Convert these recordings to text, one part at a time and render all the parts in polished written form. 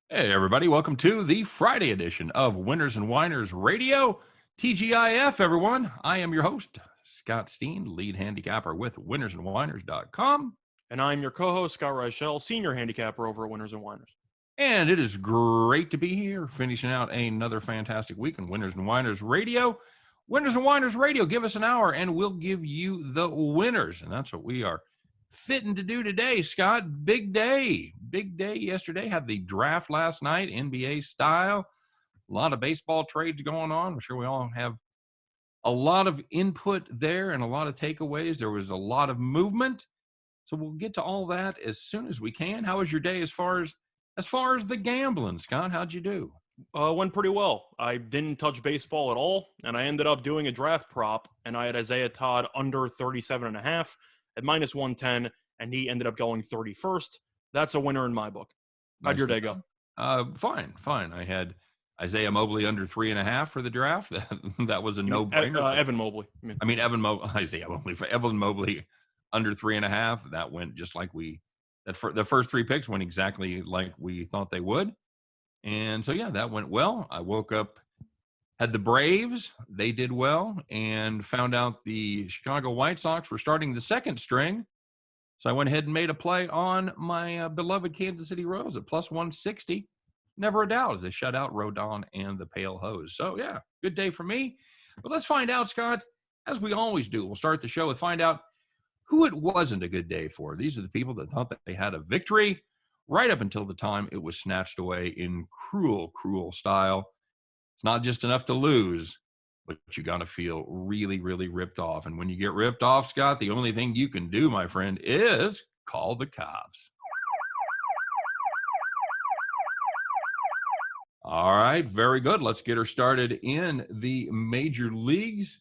Hey, everybody. Welcome to the Friday edition of Winners and Winers Radio. TGIF, everyone. I am your host, Scott Steehn, lead handicapper with winnersandwiners.com. And I'm your co-host, Scott Reichel, senior handicapper over at Winners and Winers. And it is great to be here, finishing out another fantastic week on Winners and Winers Radio. Winners and Winers Radio, give us an hour and we'll give you the winners. And that's what we are fitting to do today, Scott. Big day yesterday. Had the draft last night, NBA style. A lot of baseball trades going on. I'm sure we all have a lot of input there and a lot of takeaways. There was a lot of movement. So we'll get to all that as soon as we can. How was your day as far as the gambling, Scott? How'd you do? Went pretty well. I didn't touch baseball at all, and I ended up doing a draft prop, and I had Isaiah Todd under 37.5 at minus 110, and he ended up going 31st. That's a winner in my book. How'd your day go? Fine. I had Isaiah Mobley under 3.5 for the draft. That was a no-brainer. Evan Mobley. Isaiah Mobley. For Evan Mobley under 3.5. That went just like the first three picks went exactly like we thought they would. And so, yeah, that went well. I woke up, had the Braves. They did well, and found out the Chicago White Sox were starting the second string. So I went ahead and made a play on my beloved Kansas City Royals at plus 160. Never a doubt as they shut out Rodon and the Pale Hose. So, yeah, good day for me. But let's find out, Scott, as we always do. We'll start the show with find out who it wasn't a good day for. These are the people that thought that they had a victory right up until the time it was snatched away in cruel, cruel style. It's not just enough to lose, but you got to feel really, really ripped off. And when you get ripped off, Scott, the only thing you can do, my friend, is call the cops. All right, very good. Let's get her started in the major leagues.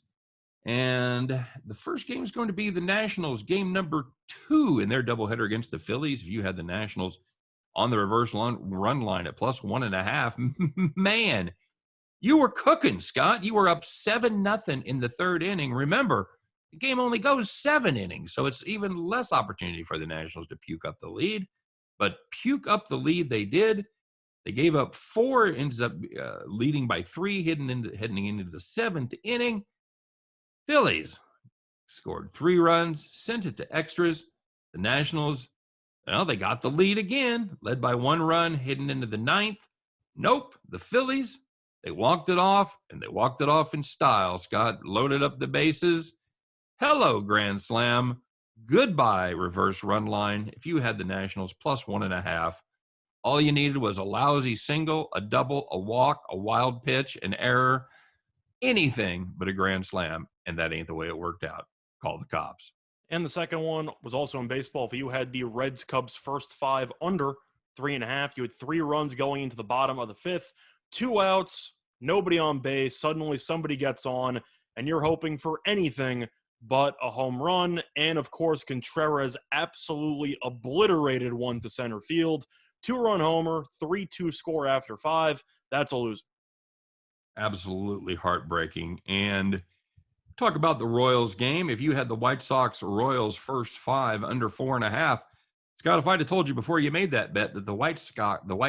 And the first game is going to be the Nationals, game number 2 in their doubleheader against the Phillies. If you had the Nationals on the reverse run line at plus 1.5, man, you were cooking, Scott. You were up 7-0 in the third inning. Remember, the game only goes 7 innings, so it's even less opportunity for the Nationals to puke up the lead. But puke up the lead they did. They gave up 4, ends up leading by 3, heading into the 7th inning. Phillies scored 3 runs, sent it to extras. The Nationals, well, they got the lead again, led by 1 run, heading into the 9th. Nope, the Phillies, they walked it off, and they walked it off in style. Scott loaded up the bases. Hello, grand slam. Goodbye, reverse run line. If you had the Nationals plus 1.5, all you needed was a lousy single, a double, a walk, a wild pitch, an error, anything but a grand slam, and that ain't the way it worked out. Call the cops. And the second one was also in baseball. If you had the Reds-Cubs first 5 under 3.5, you had 3 runs going into the bottom of the 5th, 2 outs, nobody on base. Suddenly somebody gets on, and you're hoping for anything but a home run. And, of course, Contreras absolutely obliterated one to center field. 2-run homer, 3-2 score after 5. That's a loser. Absolutely heartbreaking. And talk about the Royals game. If you had the White Sox Royals first 5 under 4.5, Scott, if I'd have told you before you made that bet that the White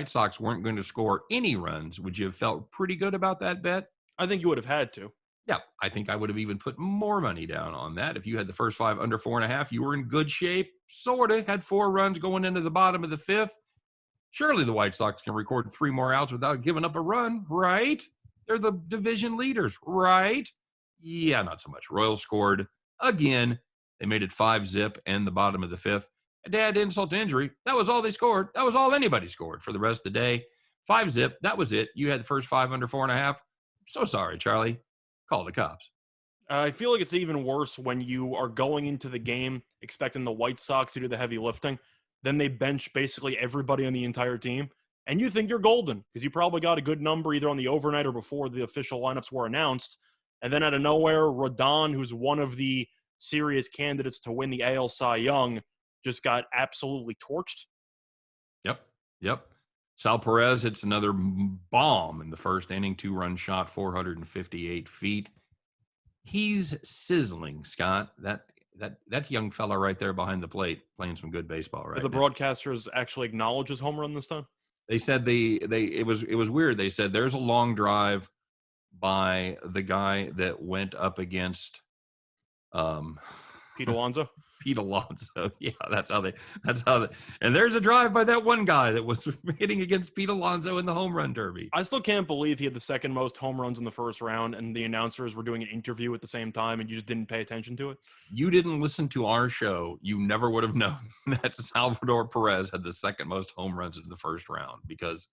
Sox weren't going to score any runs, would you have felt pretty good about that bet? I think you would have had to. Yeah, I think I would have even put more money down on that. If you had the first 5 under 4.5, you were in good shape, sort of. Had 4 runs going into the bottom of the 5th. Surely the White Sox can record 3 more outs without giving up a run, right? They're the division leaders, right? Yeah, not so much. Royals scored again. They made it 5-zip in the bottom of the 5th. And to add insult to injury, that was all they scored. That was all anybody scored for the rest of the day. 5-zip, that was it. You had the first 5 under 4.5. So sorry, Charlie. Call the cops. I feel like it's even worse when you are going into the game expecting the White Sox to do the heavy lifting. Then they bench basically everybody on the entire team. And you think you're golden because you probably got a good number either on the overnight or before the official lineups were announced. And then out of nowhere, Rodon, who's one of the serious candidates to win the AL Cy Young, just got absolutely torched. Yep. Sal Perez hits another bomb in the first inning, 2-run shot, 458 feet. He's sizzling, Scott. That young fella right there behind the plate playing some good baseball right Did the broadcasters actually acknowledge his home run this time? They said it was weird. They said there's a long drive by the guy that went up against um Pete Alonso. Pete Alonso. Yeah, and there's a drive by that one guy that was hitting against Pete Alonso in the home run derby. I still can't believe he had the second most home runs in the first round, and the announcers were doing an interview at the same time, and you just didn't pay attention to it. You didn't listen to our show. You never would have known that Salvador Perez had the second most home runs in the first round because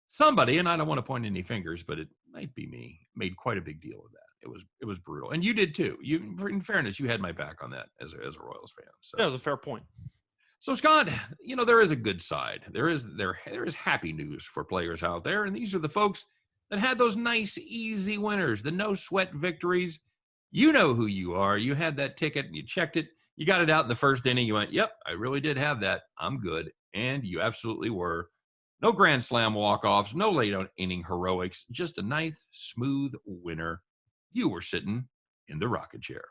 somebody, and I don't want to point any fingers, but it might be me, made quite a big deal of that. It was brutal, and you did too. You, in fairness, you had my back on that as a Royals fan. So. Yeah, it was a fair point. So Scott, there is a good side. There is happy news for players out there, and these are the folks that had those nice, easy winners, the no sweat victories. You know who you are. You had that ticket, and you checked it. You got it out in the first inning. You went, "Yep, I really did have that. I'm good," and you absolutely were. No grand slam walk-offs, no late inning heroics, just a nice, smooth winner. You were sitting in the rocket chair.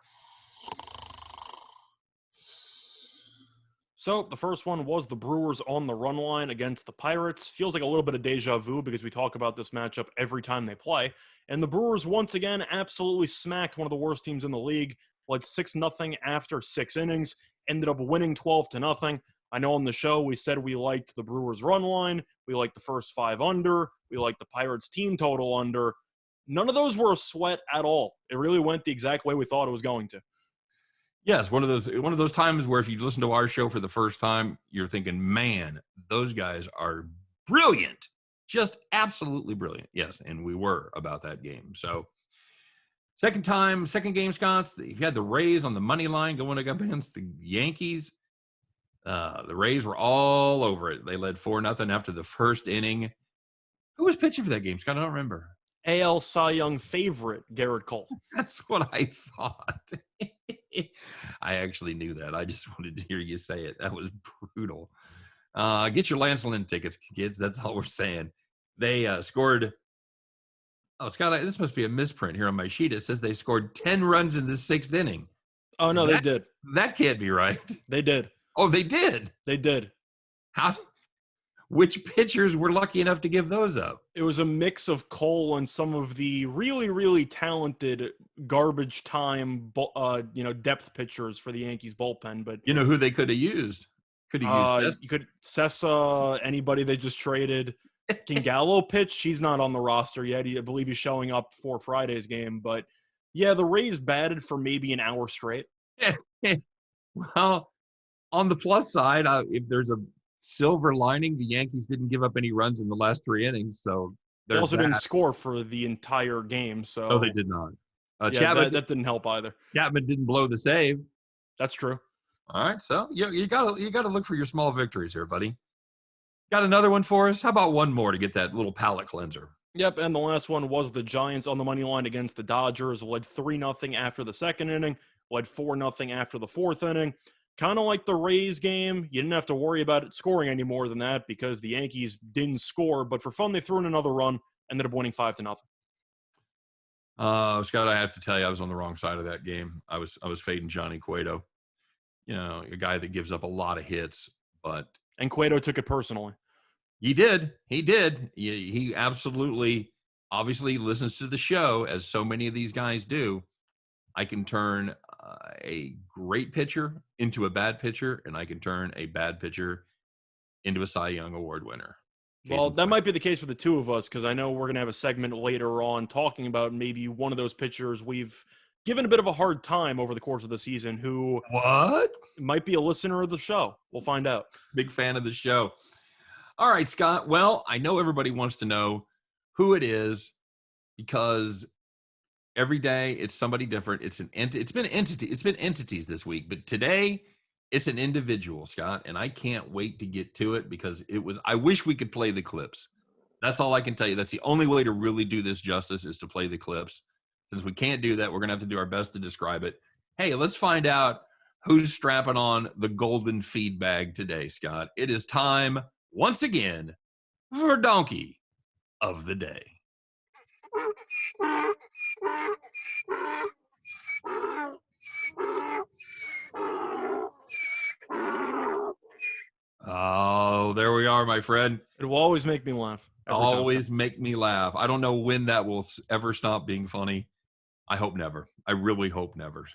So the first one was the Brewers on the run line against the Pirates. Feels like a little bit of deja vu because we talk about this matchup every time they play. And the Brewers once again absolutely smacked one of the worst teams in the league. Led 6-0 after 6 innings. Ended up winning 12-0. I know on the show we said we liked the Brewers run line. We liked the first 5 under. We liked the Pirates team total under. None of those were a sweat at all. It really went the exact way we thought it was going to. Yes, one of those times where if you listen to our show for the first time, you're thinking, man, those guys are brilliant. Just absolutely brilliant. Yes, and we were about that game. So second game, Scott, you had the Rays on the money line going up against the Yankees. The Rays were all over it. They led 4-0 after the first inning. Who was pitching for that game, Scott? I don't remember. AL Cy Young favorite, Garrett Cole. That's what I thought. I actually knew that. I just wanted to hear you say it. That was brutal. Get your Lance Lynn tickets, kids. That's all we're saying. They scored. Oh, Scott, this must be a misprint here on my sheet. It says they scored 10 runs in the 6th inning. Oh, no, they did. That can't be right. They did. Oh, they did? They did. How? Which pitchers were lucky enough to give those up? It was a mix of Cole and some of the really, really talented garbage time, depth pitchers for the Yankees bullpen. But you know who they could have used? You could Sessa, anybody they just traded. Can Gallo pitch? He's not on the roster yet. I believe he's showing up for Friday's game. But yeah, the Rays batted for maybe an hour straight. Well, on the plus side, if there's a silver lining, the Yankees didn't give up any runs in the last 3 innings, so they also didn't score for the entire game. So no, they did not. Chapman, that didn't help either. Chapman didn't blow the save. That's true. All right, so you gotta look for your small victories here, buddy. Got another one for us? How about one more to get that little palate cleanser? Yep, and the last one was the Giants on the money line against the Dodgers. Led 3-0 after the second inning. Led 4-0 after the fourth inning. Kind of like the Rays game, you didn't have to worry about it scoring any more than that because the Yankees didn't score. But for fun, they threw in another run, ended up winning 5-0. Scott, I have to tell you, I was on the wrong side of that game. I was fading Johnny Cueto, a guy that gives up a lot of hits, and Cueto took it personally. He did. He absolutely, obviously listens to the show, as so many of these guys do. I can turn a great pitcher into a bad pitcher, and I can turn a bad pitcher into a Cy Young Award winner. Well, that might be the case for the two of us, because I know we're going to have a segment later on talking about maybe one of those pitchers we've given a bit of a hard time over the course of the season who might be a listener of the show. We'll find out. Big fan of the show. All right, Scott. Well, I know everybody wants to know who it is because every day it's somebody different. It's been entities this week, but today it's an individual, Scott, and I can't wait to get to it because I wish we could play the clips. That's all I can tell you. That's the only way to really do this justice is to play the clips. Since we can't do that, we're going to have to do our best to describe it. Hey, let's find out who's strapping on the golden feed bag today, Scott. It is time once again for Donkey of the Day. Oh, there we are, my friend. It will always make me laugh every time. Always make me laugh. I don't know when that will ever stop being funny. I hope never. I really hope never.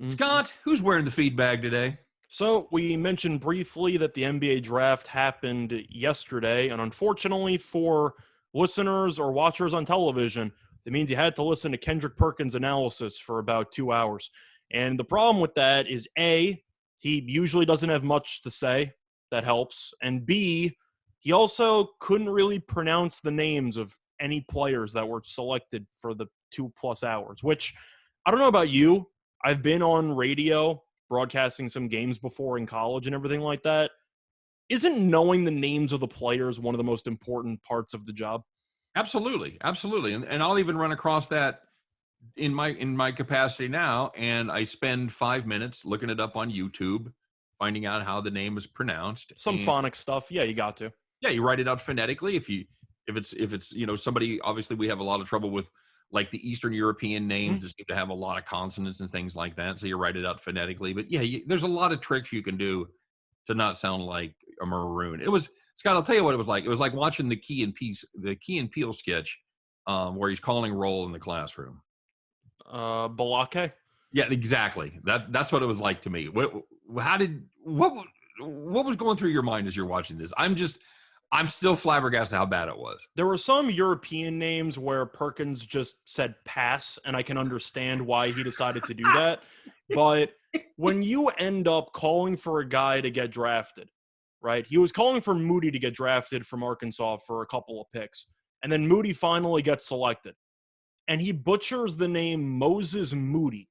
Mhm. Scott, who's wearing the feed bag today? So we mentioned briefly that the NBA draft happened yesterday, and unfortunately for listeners or watchers on television, that means you had to listen to Kendrick Perkins' analysis for about 2 hours. And the problem with that is A, he usually doesn't have much to say that helps, and B, he also couldn't really pronounce the names of any players that were selected for the 2+ hours, which I don't know about you. I've been on radio broadcasting some games before in college and everything like that. Isn't knowing the names of the players one of the most important parts of the job? Absolutely, absolutely. And I'll even run across that in my capacity now, and I spend 5 minutes looking it up on YouTube, finding out how the name is pronounced. Some And phonics stuff. Yeah, you got to. yeah, you write it out phonetically. If it's somebody, obviously we have a lot of trouble with like the Eastern European names that seem to have a lot of consonants and things like that. So you write it out phonetically. But yeah, there's a lot of tricks you can do to not sound like a maroon. It was Scott. I'll tell you what it was like. It was like watching the Key and Peele sketch where he's calling roll in the classroom. Balake? Yeah, exactly. That's what it was like to me. What was going through your mind as you're watching this? I'm still flabbergasted how bad it was. There were some European names where Perkins just said pass, and I can understand why he decided to do that. But when you end up calling for a guy to get drafted, right? He was calling for Moody to get drafted from Arkansas for a couple of picks. And then Moody finally gets selected. And he butchers the name Moses Moody.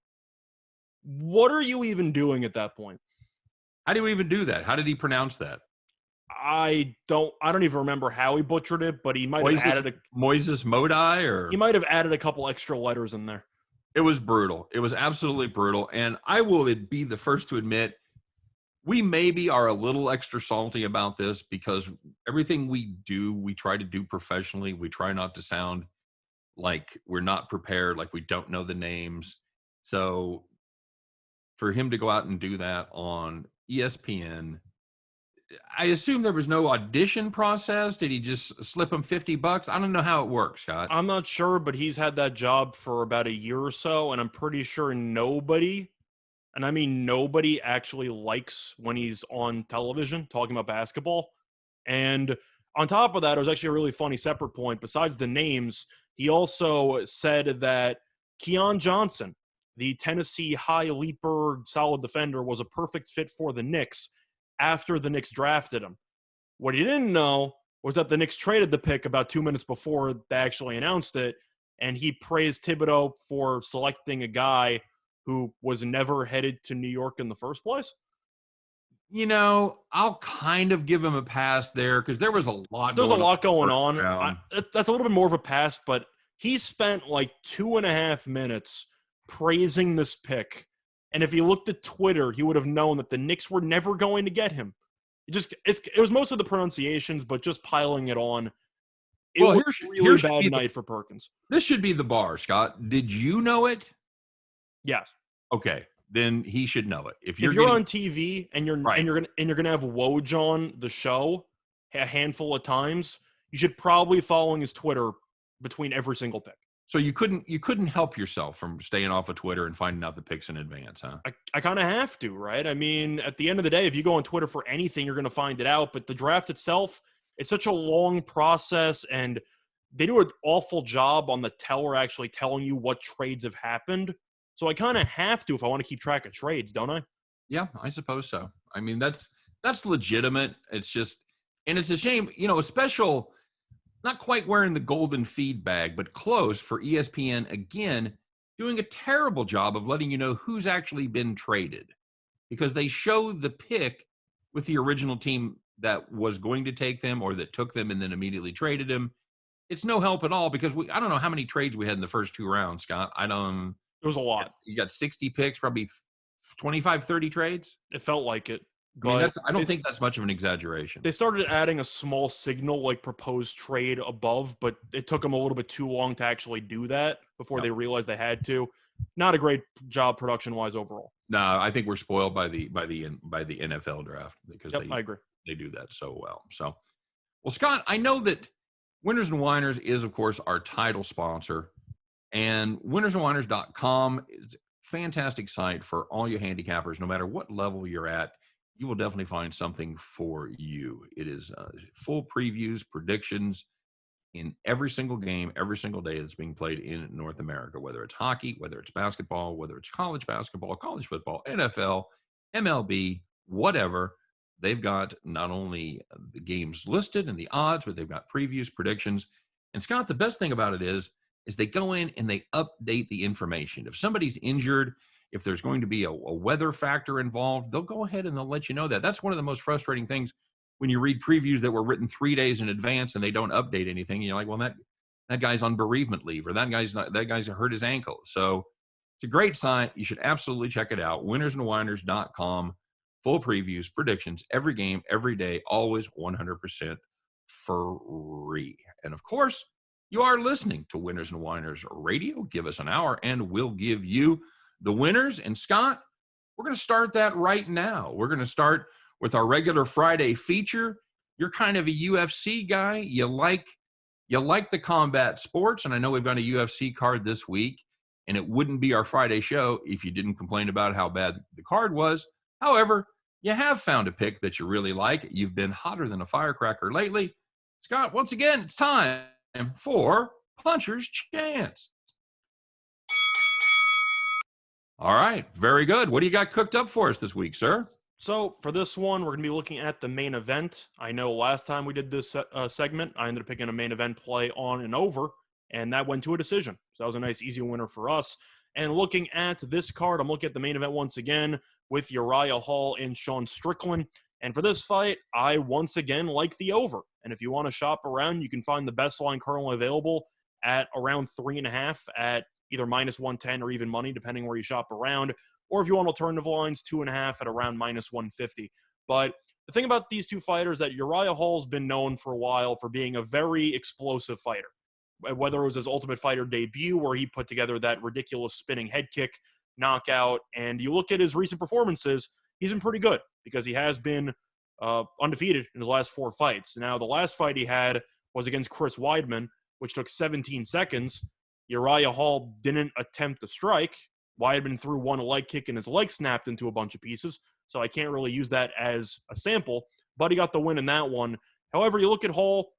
What are you even doing at that point? How do you even do that? How did he pronounce that? I don't even remember how he butchered it, but he might have added Moises Modi, or he might have added a couple extra letters in there. It was brutal. It was absolutely brutal. And I will be the first to admit, we maybe are a little extra salty about this because everything we do, we try to do professionally. We try not to sound like we're not prepared, like we don't know the names. So for him to go out and do that on ESPN, I assume there was no audition process. Did he just slip him $50? I don't know how it works, Scott. I'm not sure, but he's had that job for about a year or so, and I'm pretty sure nobody, and I mean nobody, actually likes when he's on television talking about basketball. And on top of that, it was actually a really funny separate point. Besides the names, he also said that Keon Johnson, the Tennessee high leaper, solid defender, was a perfect fit for the Knicks after the Knicks drafted him. What he didn't know was that the Knicks traded the pick about 2 minutes before they actually announced it, and he praised Thibodeau for selecting a guy who was never headed to New York in the first place. I'll kind of give him a pass there because there was a lot. There's a lot going on. That's a little bit more of a pass, but he spent like 2.5 minutes praising this pick. And if he looked at Twitter, he would have known that the Knicks were never going to get him. It was mostly the pronunciations, but just piling it on. It was a really bad night for Perkins. This should be the bar, Scott. Did you know it? Yes. Okay, then he should know it. If you're on TV and you're gonna have Woj on the show a handful of times, you should probably follow his Twitter between every single pick. So you couldn't help yourself from staying off of Twitter and finding out the picks in advance, huh? I kind of have to, right? I mean, at the end of the day, if you go on Twitter for anything, you're going to find it out. But the draft itself, it's such a long process, and they do an awful job on the teller actually telling you what trades have happened. So I kind of have to if I want to keep track of trades, don't I? Yeah, I suppose so. I mean, that's legitimate. It's just, and it's a shame, a special. Not quite wearing the golden feed bag, but close for ESPN, again, doing a terrible job of letting you know who's actually been traded because they show the pick with the original team that was going to take them or that took them and then immediately traded him. It's no help at all because I don't know how many trades we had in the first 2 rounds, Scott. It was a lot. You got 60 picks, probably 25, 30 trades. It felt like it. I don't think that's much of an exaggeration. They started adding a small signal like proposed trade above, but it took them a little bit too long to actually do that before they realized they had to. Not a great job production-wise overall. No, I think we're spoiled by the NFL draft because I agree. They do that so well. So, well, Scott, I know that Winners and Winers is, of course, our title sponsor. And winnersandwiners.com is a fantastic site for all you handicappers. No matter what level you're at, you will definitely find something for you. It is full previews, predictions in every single game, every single day that's being played in North America, whether it's hockey, whether it's basketball, whether it's college basketball, college football, NFL, MLB, whatever. They've got not only the games listed and the odds, but they've got previews, predictions. And Scott, the best thing about it is they go in and they update the information. If somebody's injured, if there's going to be a weather factor involved, they'll go ahead and they'll let you know that. That's one of the most frustrating things when you read previews that were written 3 days in advance and they don't update anything. You're like, well, that guy's on bereavement leave, or that guy's hurt his ankle. So it's a great site. You should absolutely check it out. Winnersandwiners.com. Full previews, predictions, every game, every day, always 100% free. And of course, you are listening to Winners and Winers Radio. Give us an hour and we'll give you the winners. And Scott, we're going to start that right now. We're going to start with our regular Friday feature. You're kind of a UFC guy. You like the combat sports. And I know we've got a UFC card this week, and it wouldn't be our Friday show if you didn't complain about how bad the card was. However, you have found a pick that you really like. You've been hotter than a firecracker lately. Scott, once again, it's time for Puncher's Chance. All right, very good. What do you got cooked up for us this week, sir? So for this one, we're going to be looking at the main event. I know last time we did this segment, I ended up picking a main event play on and over, and that went to a decision. So that was a nice, easy winner for us. And looking at this card, I'm looking at the main event once again with Uriah Hall and Sean Strickland. And for this fight, I once again like the over. And if you want to shop around, you can find the best line currently available at around 3.5 at either -110 or even money, depending where you shop around. Or if you want alternative lines, 2.5 at around -150. But the thing about these two fighters that Uriah Hall's been known for a while for being a very explosive fighter. Whether it was his Ultimate Fighter debut where he put together that ridiculous spinning head kick knockout, and you look at his recent performances, he's been pretty good because he has been undefeated in his last 4 fights. Now, the last fight he had was against Chris Weidman, which took 17 seconds. Uriah Hall didn't attempt to strike. Weidman threw one leg kick and his leg snapped into a bunch of pieces, so I can't really use that as a sample, but he got the win in that one. However, you look at Hall,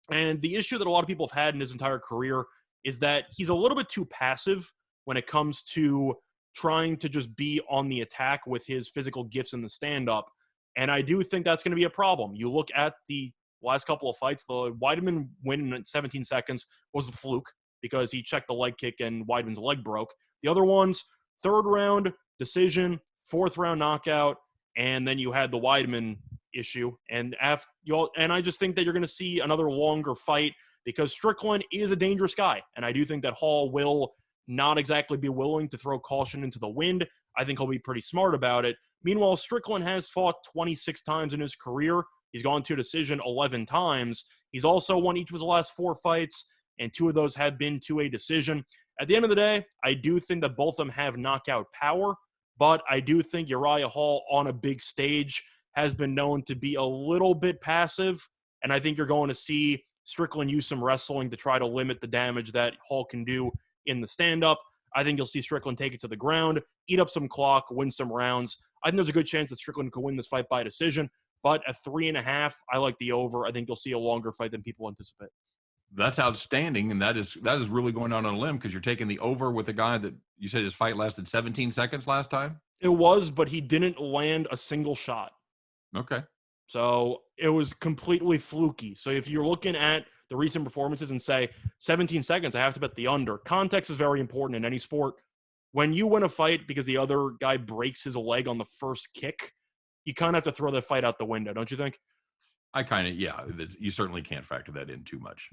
and the issue that a lot of people have had in his entire career is that he's a little bit too passive when it comes to trying to just be on the attack with his physical gifts in the stand-up. And I do think that's going to be a problem. You look at the last couple of fights, the Weidman win in 17 seconds was a fluke because he checked the leg kick and Weidman's leg broke. The other ones, 3rd round decision, 4th round knockout, and then you had the Weidman issue. And I just think that you're going to see another longer fight because Strickland is a dangerous guy. And I do think that Hall will not exactly be willing to throw caution into the wind. I think he'll be pretty smart about it. Meanwhile, Strickland has fought 26 times in his career. He's gone to a decision 11 times. He's also won each of his last 4 fights, and 2 of those have been to a decision. At the end of the day, I do think that both of them have knockout power, but I do think Uriah Hall on a big stage has been known to be a little bit passive, and I think you're going to see Strickland use some wrestling to try to limit the damage that Hall can do in the stand-up. I think you'll see Strickland take it to the ground, eat up some clock, win some rounds. I think there's a good chance that Strickland could win this fight by decision, but at 3.5, I like the over. I think you'll see a longer fight than people anticipate. That's outstanding, and that is really going on a limb because you're taking the over with a guy that you said his fight lasted 17 seconds last time? It was, but he didn't land a single shot. Okay. So it was completely fluky. So if you're looking at the recent performances and say 17 seconds, I have to bet the under. Context is very important in any sport. When you win a fight because the other guy breaks his leg on the first kick, you kind of have to throw the fight out the window, don't you think? You certainly can't factor that in too much.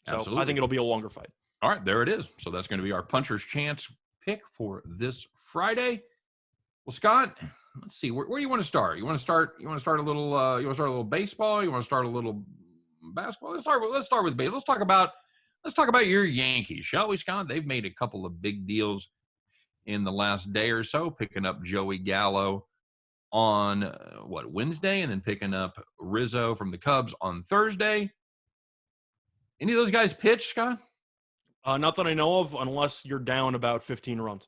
So Absolutely. I think it'll be a longer fight. All right, there it is. So that's going to be our Puncher's Chance pick for this Friday. Well, Scott, let's see. Where do you want to start? You want to start a little. You want to start a little baseball? You want to start a little basketball? Let's start with baseball. Let's talk about your Yankees, shall we, Scott? They've made a couple of big deals in the last day or so, picking up Joey Gallo on Wednesday, and then picking up Rizzo from the Cubs on Thursday. Any of those guys pitch, Scott? Not that I know of, unless you're down about 15 runs.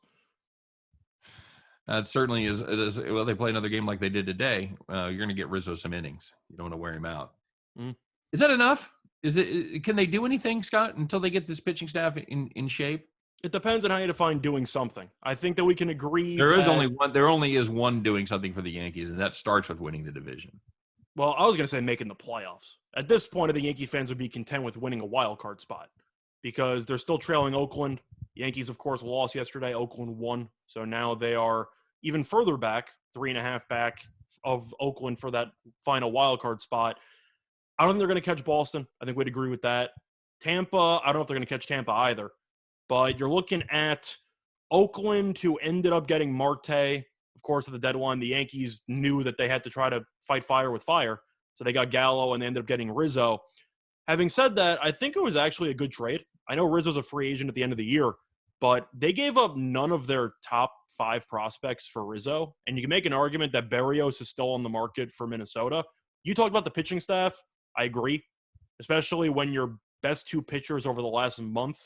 That certainly is. Well, they play another game like they did today. You're going to get Rizzo some innings. You don't want to wear him out. Mm. Is that enough? Can they do anything, Scott, until they get this pitching staff in shape? It depends on how you define doing something. I think that we can agree There only is one doing something for the Yankees, and that starts with winning the division. Well, I was going to say making the playoffs. At this point, I think Yankee fans would be content with winning a wild card spot because they're still trailing Oakland. Yankees, of course, lost yesterday. Oakland won. So now they are even further back, 3.5 back of Oakland for that final wild card spot. I don't think they're going to catch Boston. I think we'd agree with that. Tampa, I don't know if they're going to catch Tampa either. But you're looking at Oakland, who ended up getting Marte. Of course, at the deadline, the Yankees knew that they had to try to fight fire with fire. So they got Gallo, and they ended up getting Rizzo. Having said that, I think it was actually a good trade. I know Rizzo's a free agent at the end of the year, but they gave up none of their top 5 prospects for Rizzo. And you can make an argument that Berrios is still on the market for Minnesota. You talked about the pitching staff. I agree, especially when your best 2 pitchers over the last month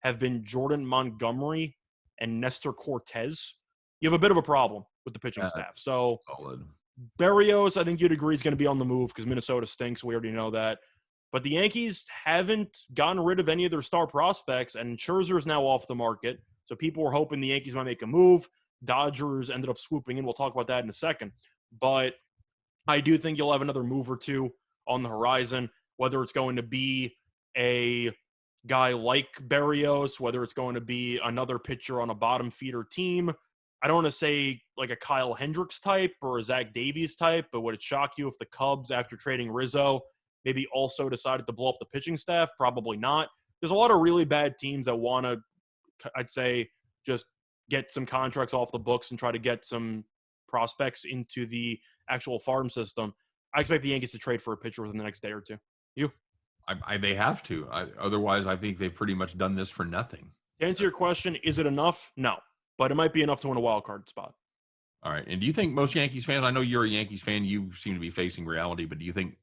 have been Jordan Montgomery and Nestor Cortez. You have a bit of a problem with the pitching staff. So solid. Berrios, I think you'd agree, is going to be on the move because Minnesota stinks. We already know that. But the Yankees haven't gotten rid of any of their star prospects, and Scherzer is now off the market. So people were hoping the Yankees might make a move. Dodgers ended up swooping in. We'll talk about that in a second. But I do think you'll have another move or two on the horizon, whether it's going to be a guy like Berrios, whether it's going to be another pitcher on a bottom feeder team. I don't want to say like a Kyle Hendricks type or a Zach Davies type, but would it shock you if the Cubs, after trading Rizzo, maybe also decided to blow up the pitching staff? Probably not. There's a lot of really bad teams that want to, I'd say, just get some contracts off the books and try to get some prospects into the actual farm system. I expect the Yankees to trade for a pitcher within the next day or two. You? They have to. Otherwise, I think they've pretty much done this for nothing. To answer your question, is it enough? No. But it might be enough to win a wild card spot. All right. And do you think most Yankees fans, I know you're a Yankees fan, you seem to be facing reality, but do you think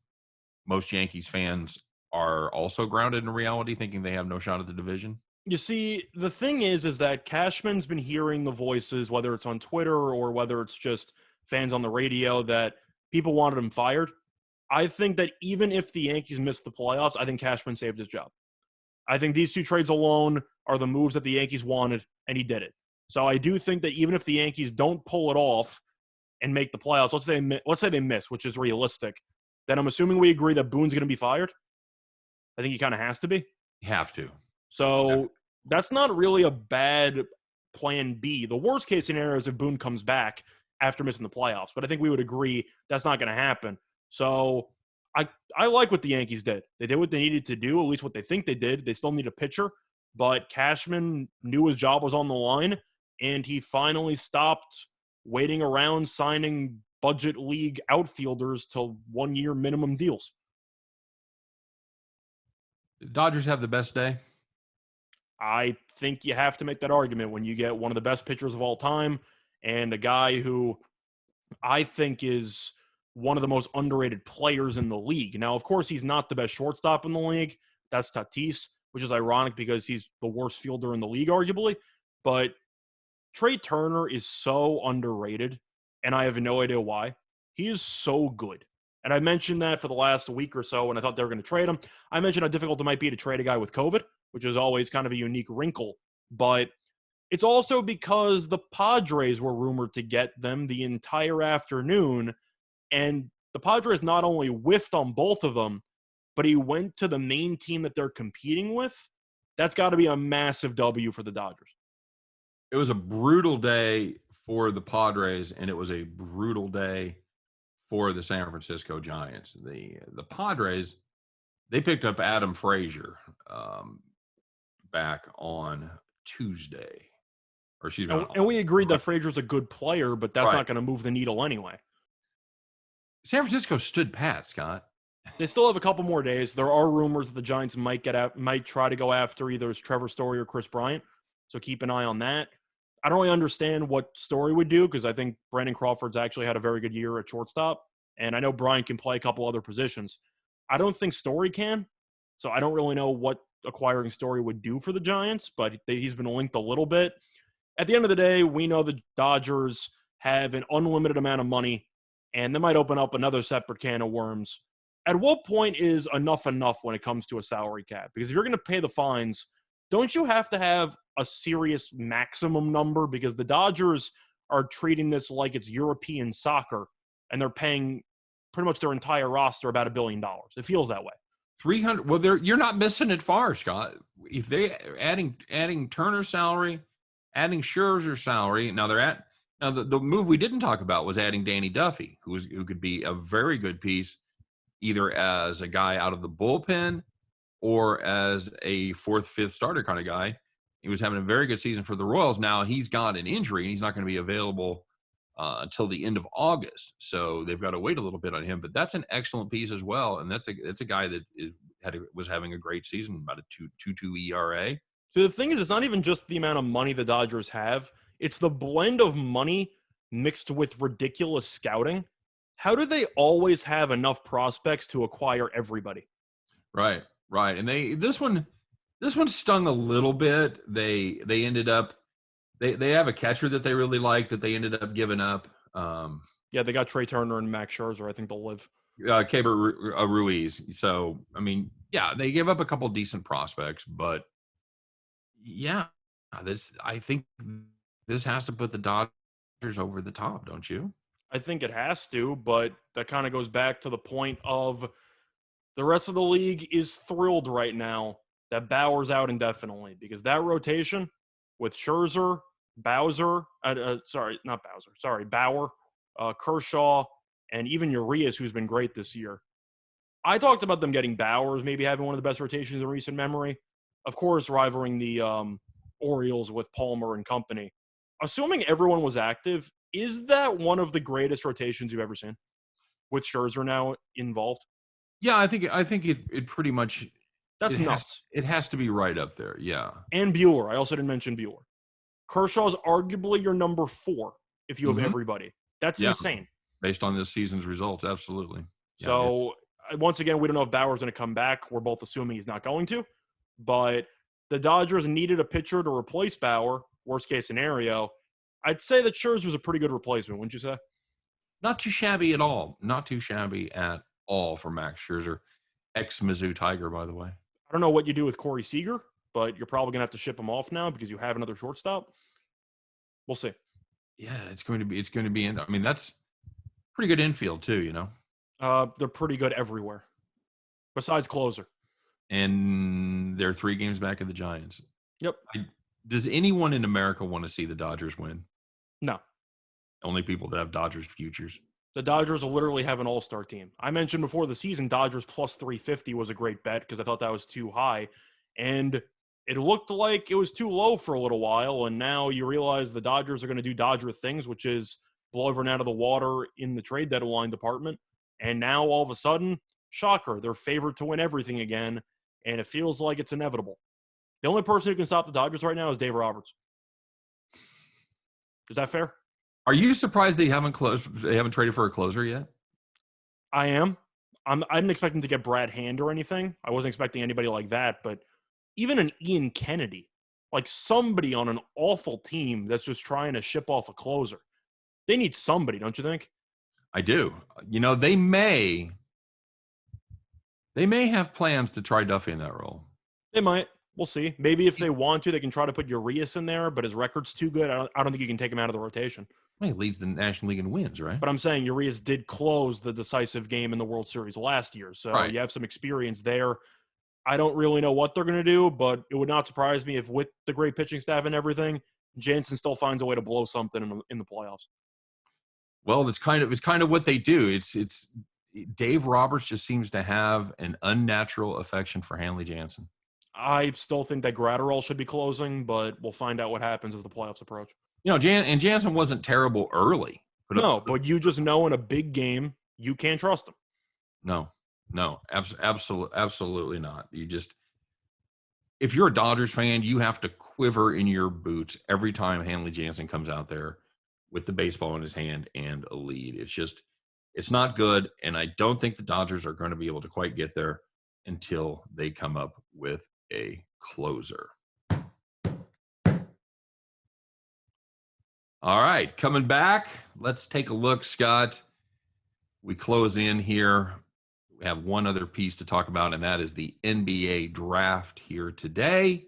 most Yankees fans are also grounded in reality, thinking they have no shot at the division? You see, the thing is that Cashman's been hearing the voices, whether it's on Twitter or whether it's just fans on the radio, that people wanted him fired. I think that even if the Yankees missed the playoffs, I think Cashman saved his job. I think these 2 trades alone are the moves that the Yankees wanted, and he did it. So I do think that even if the Yankees don't pull it off and make the playoffs, let's say they miss, which is realistic, then I'm assuming we agree that Boone's going to be fired. I think he kind of has to be. You have to. So that's not really a bad plan B. The worst case scenario is if Boone comes back after missing the playoffs, but I think we would agree that's not going to happen. So I like what the Yankees did. They did what they needed to do, at least what they think they did. They still need a pitcher, but Cashman knew his job was on the line, and he finally stopped waiting around signing budget league outfielders to 1-year minimum deals. The Dodgers have the best day? I think you have to make that argument when you get one of the best pitchers of all time and a guy who I think is one of the most underrated players in the league. Now, of course, he's not the best shortstop in the league. That's Tatis, which is ironic because he's the worst fielder in the league, arguably. But Trey Turner is so underrated, and I have no idea why. He is so good. And I mentioned that for the last week or so when I thought they were going to trade him. I mentioned how difficult it might be to trade a guy with COVID, which is always kind of a unique wrinkle. But it's also because the Padres were rumored to get them the entire afternoon, and the Padres not only whiffed on both of them, but he went to the main team that they're competing with. That's got to be a massive W for the Dodgers. It was a brutal day for the Padres, and it was a brutal day for the San Francisco Giants. The Padres, they picked up Adam Frazier back on Tuesday. Or excuse me, and we agreed that Frazier's a good player, but that's not going to move the needle anyway. San Francisco stood pat, Scott. They still have a couple more days. There are rumors that the Giants might try to go after either Trevor Story or Chris Bryant. So keep an eye on that. I don't really understand what Story would do because I think Brandon Crawford's actually had a very good year at shortstop. And I know Brian can play a couple other positions. I don't think Story can. So I don't really know what acquiring Story would do for the Giants, but he's been linked a little bit. At the end of the day, we know the Dodgers have an unlimited amount of money, and they might open up another separate can of worms. At what point is enough when it comes to a salary cap? Because if you're going to pay the fines, don't you have to have a serious maximum number? Because the Dodgers are treating this like it's European soccer, and they're paying pretty much their entire roster about $1 billion. It feels that way. 300. Well, you're not missing it far, Scott. If they adding Turner's salary, adding Scherzer's salary, now the move we didn't talk about was adding Danny Duffy, who could be a very good piece, either as a guy out of the bullpen or as a fourth, fifth starter kind of guy. He was having a very good season for the Royals. Now he's got an injury and he's not going to be available until the end of August. So they've got to wait a little bit on him, but that's an excellent piece as well. And that's a guy that was having a great season, about a 2.22 ERA. So the thing is, it's not even just the amount of money the Dodgers have. It's the blend of money mixed with ridiculous scouting. How do they always have enough prospects to acquire everybody? Right. And this one stung a little bit. They ended up they have a catcher that they really like that they ended up giving up. Yeah, they got Trey Turner and Max Scherzer. I think they'll live. Keibert Ruiz. So I mean, yeah, they gave up a couple decent prospects, but yeah, I think this has to put the Dodgers over the top, don't you? I think it has to, but that kind of goes back to the point of the rest of the league is thrilled right now that Bauer's out indefinitely because that rotation with Scherzer, Bauer, Kershaw, and even Urias, who's been great this year. I talked about them getting Bauer, maybe having one of the best rotations in recent memory. Of course, rivaling the Orioles with Palmer and company. Assuming everyone was active, is that one of the greatest rotations you've ever seen with Scherzer now involved? Yeah, I think it pretty much. That's nuts. It has to be right up there, yeah. And Bueller. I also didn't mention Bueller. Kershaw's arguably your number 4 if you have everybody. That's insane. Based on this season's results, absolutely. Yeah, so, once again, we don't know if Bauer's going to come back. We're both assuming he's not going to. But the Dodgers needed a pitcher to replace Bauer, worst case scenario. I'd say that Scherzer was a pretty good replacement, wouldn't you say? Not too shabby at all. Not too shabby at all for Max Scherzer. Ex-Mizzou Tiger, by the way. I don't know what you do with Corey Seager, but you're probably going to have to ship him off now because you have another shortstop. We'll see. Yeah, it's going to be in. I mean, that's pretty good infield too, you know. They're pretty good everywhere, besides closer. And they're 3 games back of the Giants. Yep. Does anyone in America want to see the Dodgers win? No. Only people that have Dodgers futures. The Dodgers will literally have an all-star team. I mentioned before the season, Dodgers plus 350 was a great bet because I thought that was too high. And it looked like it was too low for a little while. And now you realize the Dodgers are going to do Dodger things, which is blow everyone out of the water in the trade deadline department. And now all of a sudden, shocker, they're favored to win everything again. And it feels like it's inevitable. The only person who can stop the Dodgers right now is Dave Roberts. Is that fair? Are you surprised they haven't traded for a closer yet? I am. I didn't expect them to get Brad Hand or anything. I wasn't expecting anybody like that. But even an Ian Kennedy, like somebody on an awful team that's just trying to ship off a closer. They need somebody, don't you think? I do. You know, they may have plans to try Duffy in that role. They might. We'll see. Maybe if they want to, they can try to put Urias in there, but his record's too good. I don't think you can take him out of the rotation. Well, he leads the National League in wins, right? But I'm saying Urias did close the decisive game in the World Series last year, so you have some experience there. I don't really know what they're going to do, but it would not surprise me if with the great pitching staff and everything, Jansen still finds a way to blow something in the playoffs. Well, it's kind of what they do. It's Dave Roberts just seems to have an unnatural affection for Hanley Jansen. I still think that Gratterall should be closing, but we'll find out what happens as the playoffs approach. You know, Jansen wasn't terrible early. But you just know in a big game, you can't trust him. No, absolutely not. if you're a Dodgers fan, you have to quiver in your boots every time Hanley Jansen comes out there with the baseball in his hand and a lead. It's not good. And I don't think the Dodgers are going to be able to quite get there until they come up with a closer. All right, coming back, let's take a look, Scott. We close in here. We have one other piece to talk about, and that is the NBA draft here today.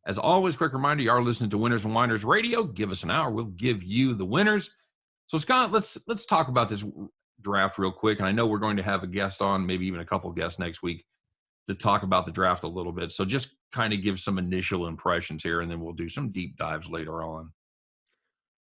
As always, quick reminder, you are listening to Winners and Whiners Radio. Give us an hour. We'll give you the winners. So, Scott, let's talk about this draft real quick. And I know we're going to have a guest on, maybe even a couple guests next week, to talk about the draft a little bit. So just kind of give some initial impressions here, and then we'll do some deep dives later on.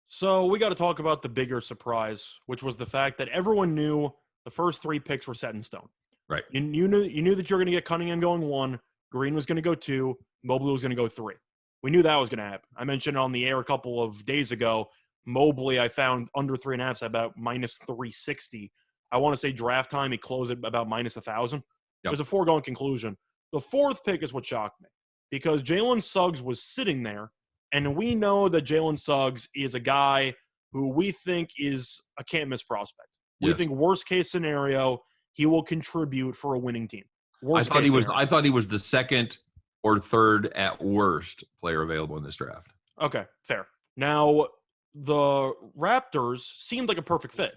So we got to talk about the bigger surprise, which was the fact that everyone knew the first 3 picks were set in stone. Right. You knew that you were going to get Cunningham going 1, Green was going to go 2, Mobley was going to go 3. We knew that was going to happen. I mentioned on the air a couple of days ago, Mobley I found under 3.5 at about minus 360. I want to say draft time, he closed at about minus 1,000. Yep. It was a foregone conclusion. The 4th pick is what shocked me because Jalen Suggs was sitting there. And we know that Jalen Suggs is a guy who we think is a can't-miss prospect. We think worst-case scenario, he will contribute for a winning team. I thought he was the 2nd or 3rd at worst player available in this draft. Okay, fair. Now, the Raptors seemed like a perfect fit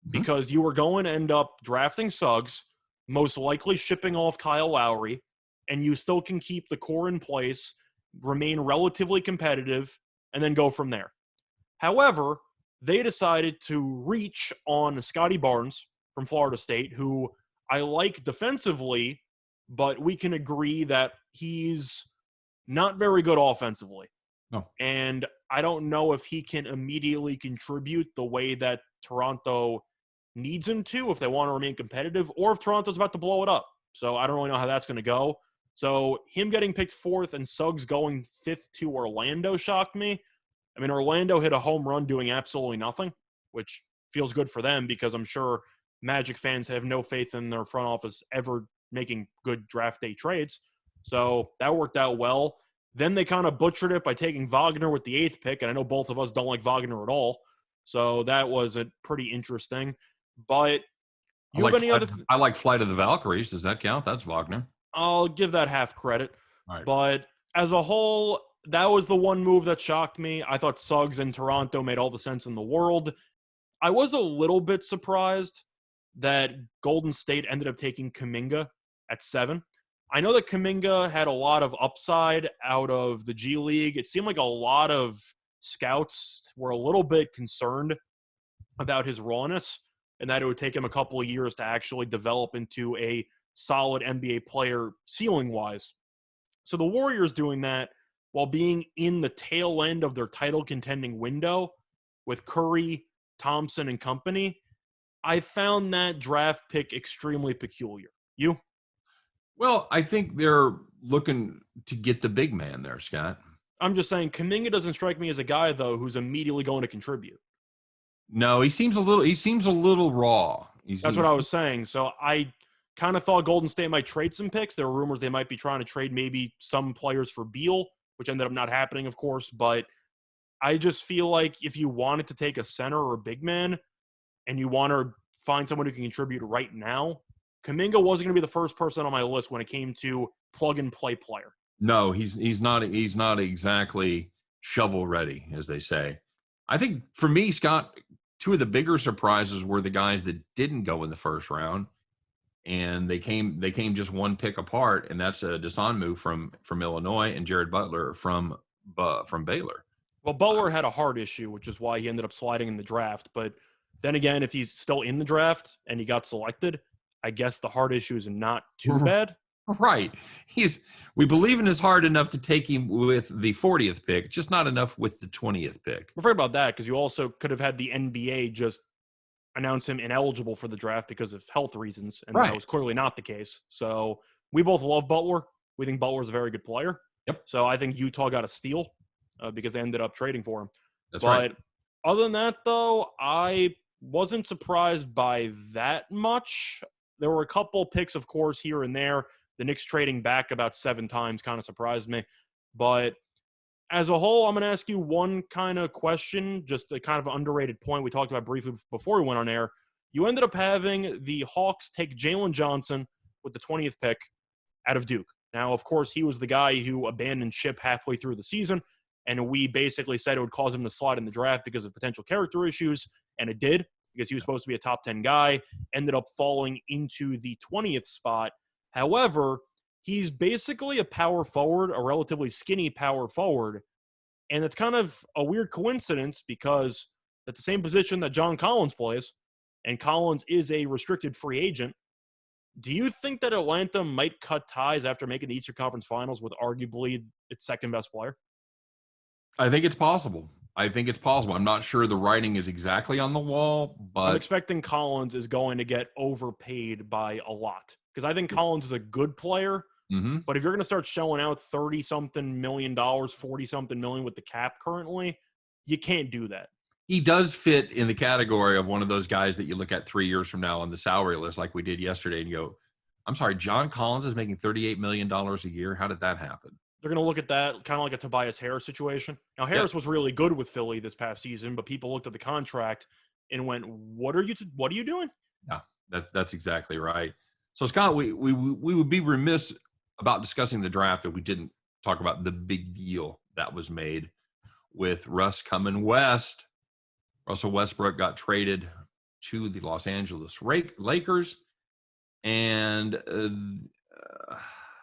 because you were going to end up drafting Suggs, most likely shipping off Kyle Lowry, and you still can keep the core in place, remain relatively competitive, and then go from there. However, they decided to reach on Scotty Barnes from Florida State, who I like defensively, but we can agree that he's not very good offensively. No. And I don't know if he can immediately contribute the way that Toronto needs him to if they want to remain competitive, or if Toronto's about to blow it up. So I don't really know how that's going to go. So him getting picked 4th and Suggs going 5th to Orlando shocked me. I mean, Orlando hit a home run doing absolutely nothing, which feels good for them because I'm sure Magic fans have no faith in their front office ever making good draft day trades. So that worked out well. Then they kind of butchered it by taking Wagner with the 8th pick, and I know both of us don't like Wagner at all. So that was pretty interesting. But you have any other? I like Flight of the Valkyries. Does that count? That's Wagner. I'll give that half credit. All right. But as a whole, that was the one move that shocked me. I thought Suggs in Toronto made all the sense in the world. I was a little bit surprised that Golden State ended up taking Kuminga at 7. I know that Kuminga had a lot of upside out of the G League. It seemed like a lot of scouts were a little bit concerned about his rawness and that it would take him a couple of years to actually develop into a solid NBA player ceiling-wise. So the Warriors doing that while being in the tail end of their title-contending window with Curry, Thompson, and company, I found that draft pick extremely peculiar. You? Well, I think they're looking to get the big man there, Scott. I'm just saying Kuminga doesn't strike me as a guy, though, who's immediately going to contribute. No, he seems a little raw. That's what I was saying. So I kind of thought Golden State might trade some picks. There were rumors they might be trying to trade maybe some players for Beal, which ended up not happening, of course. But I just feel like if you wanted to take a center or a big man and you want to find someone who can contribute right now, Kuminga wasn't going to be the first person on my list when it came to plug-and-play player. No, he's not exactly shovel-ready, as they say. I think for me, Scott, 2 of the bigger surprises were the guys that didn't go in the first round. And they came just 1 pick apart, and that's a Desanmu from Illinois and Jared Butler from Baylor. Well, Butler had a heart issue, which is why he ended up sliding in the draft. But then again, if he's still in the draft and he got selected, I guess the heart issue is not too bad. Right. We believe in his heart enough to take him with the 40th pick, just not enough with the 20th pick. We're afraid about that because you also could have had the NBA just announce him ineligible for the draft because of health reasons, and that was clearly not the case. So we both love Butler. We think Butler's a very good player. Yep. So I think Utah got a steal because they ended up trading for him. That's right. But other than that, though, I wasn't surprised by that much. There were a couple picks, of course, here and there. The Knicks trading back about 7 times kind of surprised me. But as a whole, I'm going to ask you one kind of question, just a kind of underrated point we talked about briefly before we went on air. You ended up having the Hawks take Jalen Johnson with the 20th pick out of Duke. Now, of course, he was the guy who abandoned ship halfway through the season, and we basically said it would cause him to slide in the draft because of potential character issues, and it did because he was supposed to be a top 10 guy, ended up falling into the 20th spot. However, he's basically a power forward, a relatively skinny power forward, and it's kind of a weird coincidence because that's the same position that John Collins plays, and Collins is a restricted free agent. Do you think that Atlanta might cut ties after making the Eastern Conference Finals with arguably its second best player? I think it's possible. I'm not sure the writing is exactly on the wall, I'm but expecting Collins is going to get overpaid by a lot because I think Collins is a good player. Mhm. But if you're going to start shelling out $30-something million, $40-something million with the cap currently, you can't do that. he does fit in the category of one of those guys that you look at 3 years from now on the salary list like we did yesterday and you go, I'm sorry, John Collins is making $38 million a year. How did that happen? They're going to look at that kind of like a Tobias Harris situation. Now, Harris was really good with Philly this past season, but people looked at the contract and went, what are you doing? Yeah, that's exactly right. So, Scott, we would be remiss about discussing the draft if we didn't talk about the big deal that was made with Russ coming west. Russell Westbrook got traded to the Los Angeles Lakers. And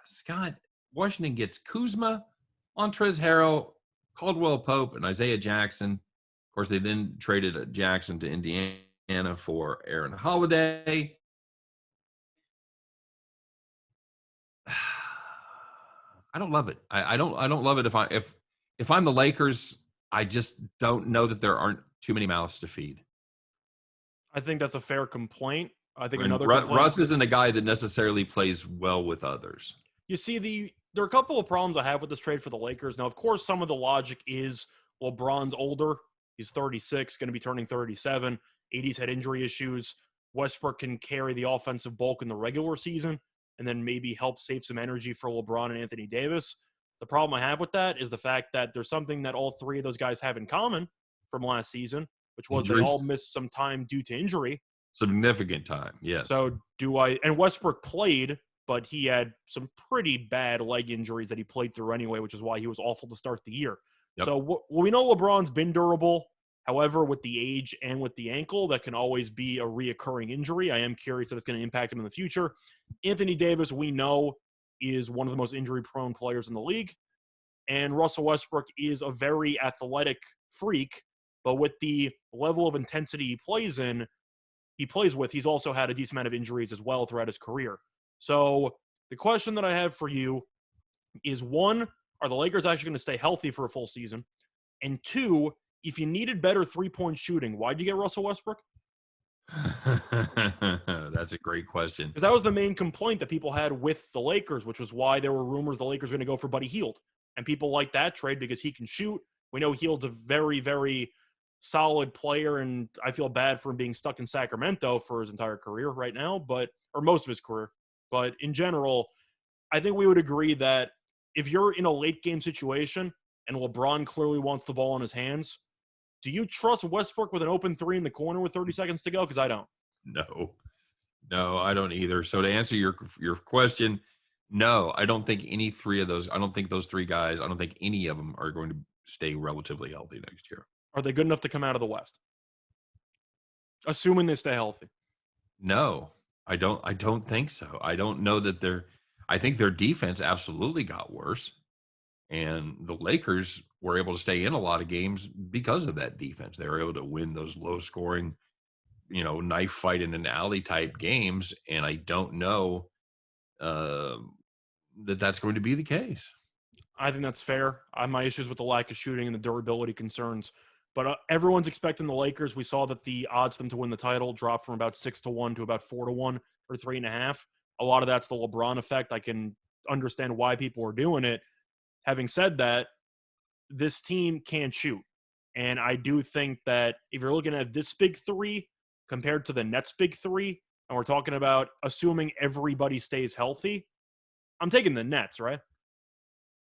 Scott, Washington gets Kuzma, Montrezl Harrell, Caldwell Pope, and Isaiah Jackson. Of course, they then traded Jackson to Indiana for Aaron Holiday. I don't love it. I don't love it if I'm the Lakers. I just don't know that there aren't too many mouths to feed. I think that's a fair complaint. I think And another complaint. Russ isn't a guy that necessarily plays well with others. You see, there are a couple of problems I have with this trade for the Lakers. Now, of course, some of the logic is LeBron's older. He's 36, going to be turning 37. AD's had injury issues. Westbrook can carry the offensive bulk in the regular season and then maybe help save some energy for LeBron and Anthony Davis. The problem I have with that is the fact that there's something that all three of those guys have in common from last season, which was Injury. They all missed some time due to injury. Significant time, yes. So and Westbrook played, but he had some pretty bad leg injuries that he played through anyway, which is why he was awful to start the year. Yep. So we know LeBron's been durable. However, with the age and with the ankle, that can always be a reoccurring injury. I am curious if it's going to impact him in the future. Anthony Davis, we know, is one of the most injury-prone players in the league. And Russell Westbrook is a very athletic freak, but with the level of intensity he plays with, he's also had a decent amount of injuries as well throughout his career. So the question that I have for you is, one, are the Lakers actually going to stay healthy for a full season? And two, if you needed better three-point shooting, why'd you get Russell Westbrook? That's a great question. Because that was the main complaint that people had with the Lakers, which was why there were rumors the Lakers were going to go for Buddy Hield. And people like that trade because he can shoot. We know Hield's a very, very solid player, and I feel bad for him being stuck in Sacramento for his entire career right now, or most of his career. But in general, I think we would agree that if you're in a late game situation and LeBron clearly wants the ball in his hands, do you trust Westbrook with an open three in the corner with 30 seconds to go? Because I don't. No, I don't either. So to answer your question, no, I don't think any three of those. I don't think those three guys. I don't think any of them are going to stay relatively healthy next year. Are they good enough to come out of the West? Assuming they stay healthy. No, I don't think so. I don't know that I think their defense absolutely got worse. And the Lakers were able to stay in a lot of games because of that defense. They were able to win those low scoring, knife fight in an alley type games. And I don't know that that's going to be the case. I think that's fair. I have my issues with the lack of shooting and the durability concerns. But everyone's expecting the Lakers. We saw that the odds for them to win the title dropped from about 6-1 to about 4-1 or 3.5. A lot of that's the LeBron effect. I can understand why people are doing it. Having said that, this team can't shoot. And I do think that if you're looking at this big three compared to the Nets' big three, and we're talking about assuming everybody stays healthy, I'm taking the Nets, right?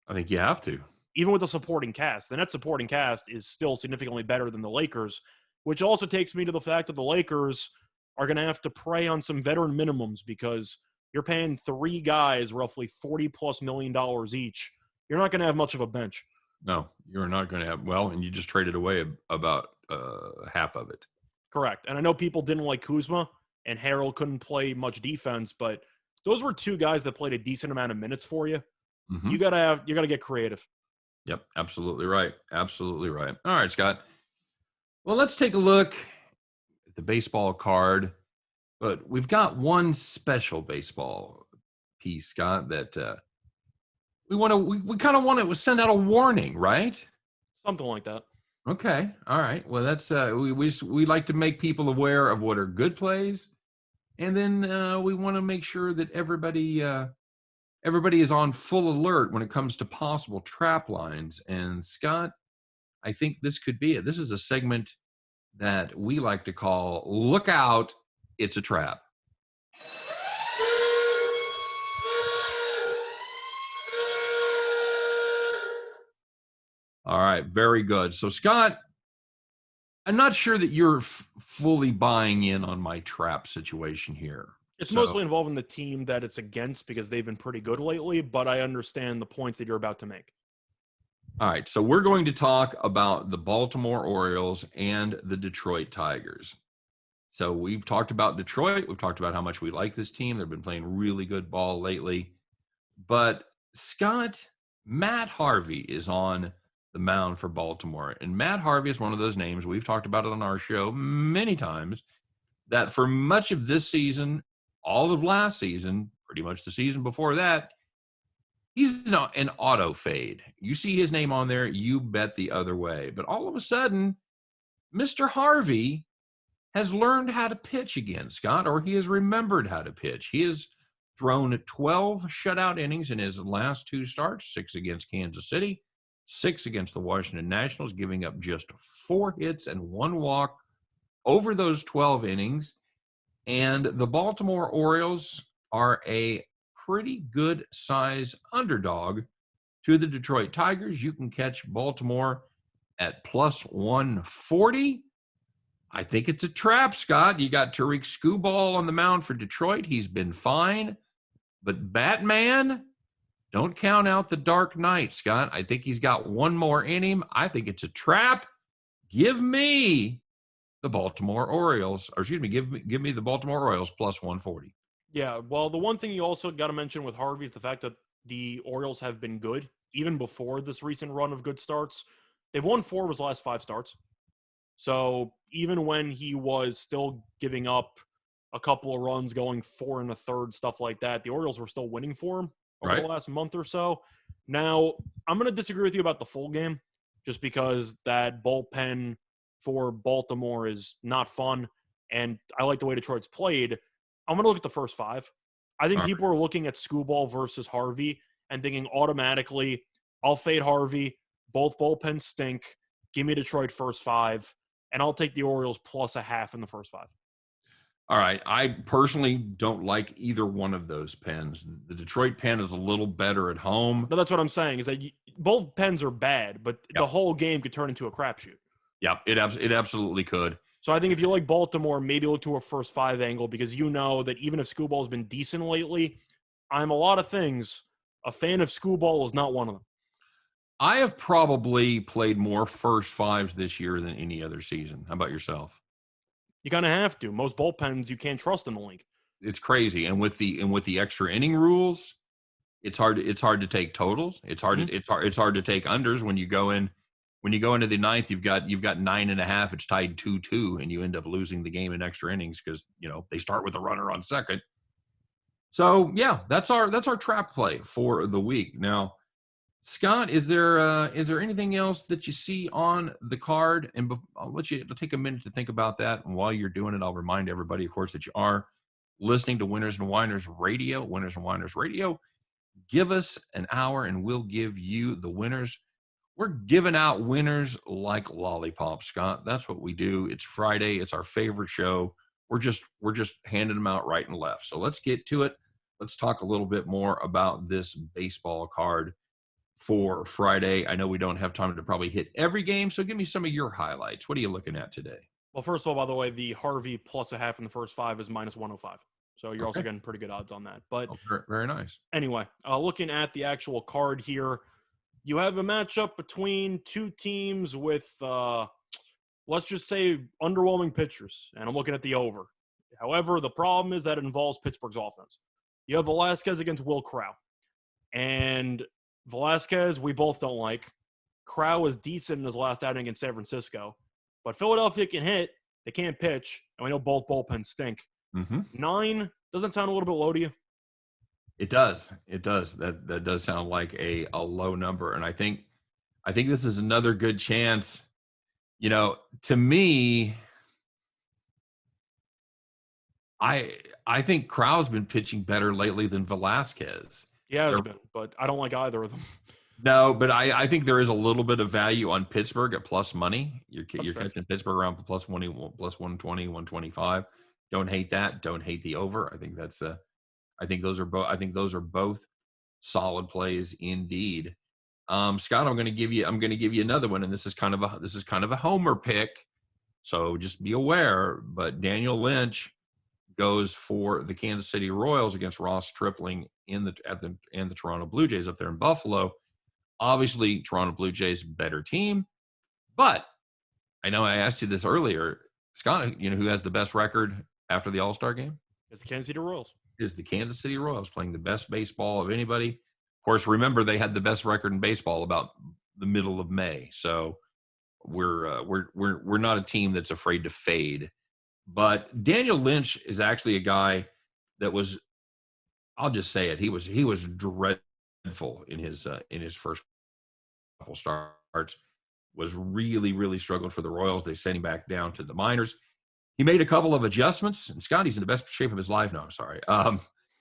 I think you have to. even with the supporting cast. The net supporting cast is still significantly better than the Lakers, which also takes me to the fact that the Lakers are going to have to prey on some veteran minimums because you're paying 3 guys roughly $40+ million each. You're not going to have much of a bench. No, you're not going to have, well, and you just traded away about half of it. Correct. And I know people didn't like Kuzma and Harrell couldn't play much defense, but those were 2 guys that played a decent amount of minutes for you. Mm-hmm. You gotta get creative. Yep, absolutely right. Absolutely right. All right, Scott. Well, let's take a look at the baseball card. But we've got one special baseball piece, Scott, that we kind of want to send out a warning, right? Something like that. Okay. All right. Well, that's we like to make people aware of what are good plays, and then we want to make sure that everybody is on full alert when it comes to possible trap lines. And Scott, I think this could be it. This is a segment that we like to call "Look Out, It's a Trap." All right, very good. So, Scott, I'm not sure that you're fully buying in on my trap situation here. It's mostly involving the team that it's against because they've been pretty good lately, but I understand the points that you're about to make. All right, so we're going to talk about the Baltimore Orioles and the Detroit Tigers. So we've talked about Detroit. We've talked about how much we like this team. They've been playing really good ball lately. But, Scott, Matt Harvey is on the mound for Baltimore. And Matt Harvey is one of those names, we've talked about it on our show many times, that for much of this season, all of last season, pretty much the season before that, he's an auto fade. You see his name on there, you bet the other way. But all of a sudden, Mr. Harvey has learned how to pitch again, Scott, or he has remembered how to pitch. He has thrown 12 shutout innings in his last 2 starts, 6 against Kansas City, 6 against the Washington Nationals, giving up just 4 hits and 1 walk over those 12 innings. And the Baltimore Orioles are a pretty good size underdog to the Detroit Tigers. You can catch Baltimore at plus 140. I think it's a trap, Scott. You got Tariq Skubal on the mound for Detroit. He's been fine. But Batman, don't count out the Dark Knight, Scott. I think he's got one more in him. I think it's a trap. Give me the Baltimore Orioles, or excuse me, give me the Baltimore Orioles plus 140. Yeah, well, the one thing you also got to mention with Harvey is the fact that the Orioles have been good, even before this recent run of good starts. They've won 4 of his last 5 starts. So even when he was still giving up a couple of runs, going 4 1/3, stuff like that, the Orioles were still winning for him over the last month or so. Now, I'm going to disagree with you about the full game, just because that bullpen for Baltimore is not fun, and I like the way Detroit's played. I'm going to look at the first 5. I think people are looking at Skubal versus Harvey and thinking automatically, I'll fade Harvey. Both bullpens stink. Give me Detroit first 5, and I'll take the Orioles plus a half in the first 5. All right. I personally don't like either one of those pens. The Detroit pen is a little better at home. No, that's what I'm saying, is that both pens are bad, but the whole game could turn into a crapshoot. Yeah, it absolutely could. So I think if you like Baltimore, maybe look to a first 5 angle, because you know that even if Skubal's been decent lately, I'm a lot of things. A fan of Skubal is not one of them. I have probably played more first 5s this year than any other season. How about yourself? You kind of have to. Most bullpens you can't trust in the league. It's crazy, and with the extra inning rules, it's hard to take totals. It's hard to take unders when you go in. When you go into the 9th, you've got 9.5. It's tied 2-2, and you end up losing the game in extra innings because they start with a runner on second. So yeah, that's our trap play for the week. Now, Scott, is there anything else that you see on the card? And I'll let you take a minute to think about that. And while you're doing it, I'll remind everybody, of course, that you are listening to Winners and Winers Radio. Winners and Winers Radio. Give us an hour, and we'll give you the winners. We're giving out winners like lollipops, Scott. That's what we do. It's Friday. It's our favorite show. We're just handing them out right and left. So let's get to it. Let's talk a little bit more about this baseball card for Friday. I know we don't have time to probably hit every game, so give me some of your highlights. What are you looking at today? Well, first of all, by the way, the Harvey plus a half in the first 5 is minus 105. So you're also Okay. getting pretty good odds on that. But Oh, very, very nice. anyway, looking at the actual card here, you have a matchup between two teams with, let's just say, underwhelming pitchers. And I'm looking at the over. However, the problem is that it involves Pittsburgh's offense. You have Velasquez against Will Crow. And Velasquez, we both don't like. Crow was decent in his last outing against San Francisco. But Philadelphia can hit. They can't pitch. And we know both bullpens stink. Mm-hmm. 9 doesn't sound a little bit low to you? It does. It does. That does sound like a low number. And I think this is another good chance. You know, to me, I think Crow's been pitching better lately than Velasquez. He has been, but I don't like either of them. No, but I think there is a little bit of value on Pittsburgh at plus money. You're catching Pittsburgh around plus 20, plus 120, 125. Don't hate that. Don't hate the over. I think that's I think those are both solid plays indeed. Scott, I'm going to give you another one, and this is kind of a homer pick, so just be aware. But Daniel Lynch goes for the Kansas City Royals against Ross Stripling and the Toronto Blue Jays up there in Buffalo. Obviously, Toronto Blue Jays better team, but I know I asked you this earlier, Scott. You know who has the best record after the All-Star game? It's the Kansas City Royals. Is the Kansas City Royals playing the best baseball of anybody. Of course, remember they had the best record in baseball about the middle of May. So we're not a team that's afraid to fade. But Daniel Lynch is actually a guy that was, I'll just say it, he was dreadful in his first couple starts. Was really struggled for the Royals. They sent him back down to the minors. He made a couple of adjustments, and Scotty's in the best shape of his life now. I'm sorry.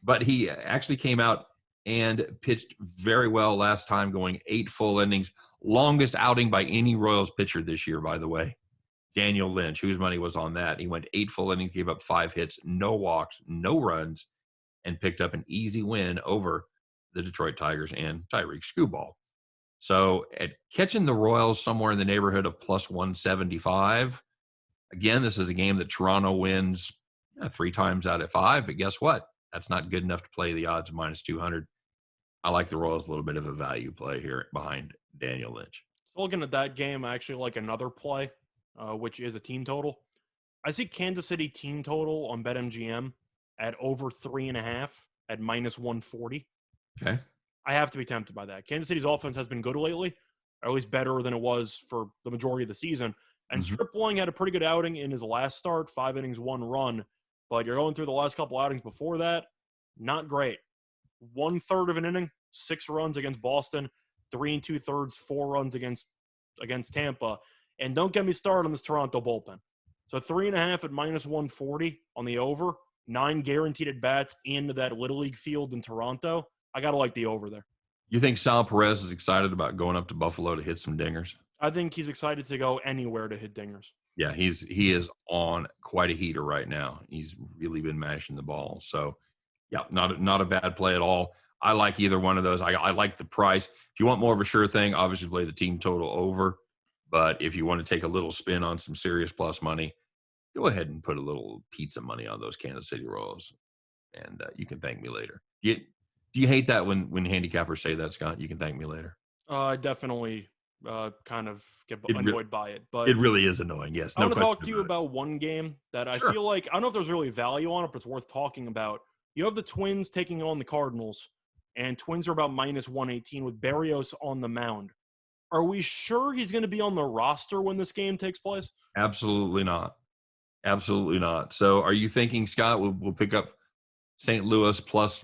But he actually came out and pitched very well last time, going 8 full innings. Longest outing by any Royals pitcher this year, by the way. Daniel Lynch, whose money was on that. He went 8 full innings, gave up 5 hits, no walks, no runs, and picked up an easy win over the Detroit Tigers and Tyreek Skubal. So at catching the Royals somewhere in the neighborhood of plus 175, again, this is a game that Toronto wins 3 times out of 5, but guess what? That's not good enough to play the odds minus 200. I like the Royals a little bit of a value play here behind Daniel Lynch. So looking at that game, I actually like another play, which is a team total. I see Kansas City team total on BetMGM at over 3.5 at minus 140. Okay. I have to be tempted by that. Kansas City's offense has been good lately, or at least better than it was for the majority of the season. And Stripling had a pretty good outing in his last start, 5 innings, 1 run. But you're going through the last couple outings before that, not great. 1/3 of an inning, 6 runs against Boston, 3 2/3, 4 runs against Tampa. And don't get me started on this Toronto bullpen. So 3.5 at minus 140 on the over, 9 guaranteed at bats into that Little League field in Toronto. I got to like the over there. You think Sal Perez is excited about going up to Buffalo to hit some dingers? I think he's excited to go anywhere to hit dingers. Yeah, he is on quite a heater right now. He's really been mashing the ball. So, yeah, not a bad play at all. I like either one of those. I like the price. If you want more of a sure thing, obviously play the team total over. But if you want to take a little spin on some serious plus money, go ahead and put a little pizza money on those Kansas City Royals, and you can thank me later. Do you hate that when handicappers say that, Scott? You can thank me later. I definitely kind of get annoyed by it. But it really is annoying, yes. I want to talk to you about one game that I feel like, I don't know if there's really value on it, but it's worth talking about. You have the Twins taking on the Cardinals, and Twins are about minus 118 with Berrios on the mound. Are we sure he's going to be on the roster when this game takes place? Absolutely not. Absolutely not. So are you thinking, Scott, we'll pick up St. Louis plus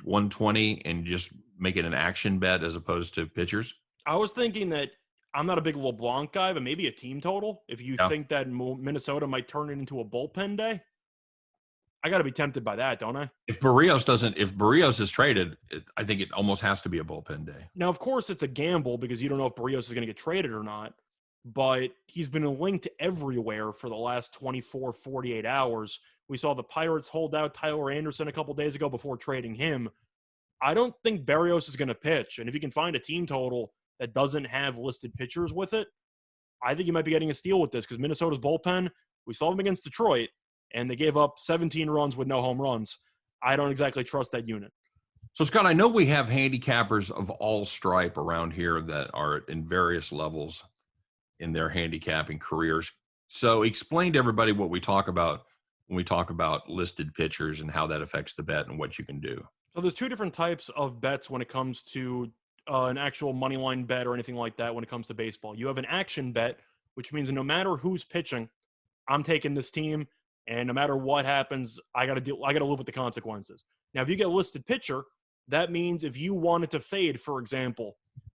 120 and just make it an action bet as opposed to pitchers? I was thinking that I'm not a big LeBlanc guy, but maybe a team total. If you think that Minnesota might turn it into a bullpen day, I got to be tempted by that, don't I? If Berrios is traded, I think it almost has to be a bullpen day. Now, of course, it's a gamble because you don't know if Berrios is going to get traded or not, but he's been linked everywhere for the last 24, 48 hours. We saw the Pirates hold out Tyler Anderson a couple days ago before trading him. I don't think Berrios is going to pitch. And if you can find a team total that doesn't have listed pitchers with it, I think you might be getting a steal with this because Minnesota's bullpen, we saw them against Detroit, and they gave up 17 runs with no home runs. I don't exactly trust that unit. So, Scott, I know we have handicappers of all stripe around here that are in various levels in their handicapping careers. So explain to everybody what we talk about when we talk about listed pitchers and how that affects the bet and what you can do. So there's two different types of bets when it comes to an actual money line bet or anything like that when it comes to baseball. You have an action bet, which means no matter who's pitching, I'm taking this team, and no matter what happens, I got to live with the consequences. Now, if you get a listed pitcher, that means if you wanted to fade, for example,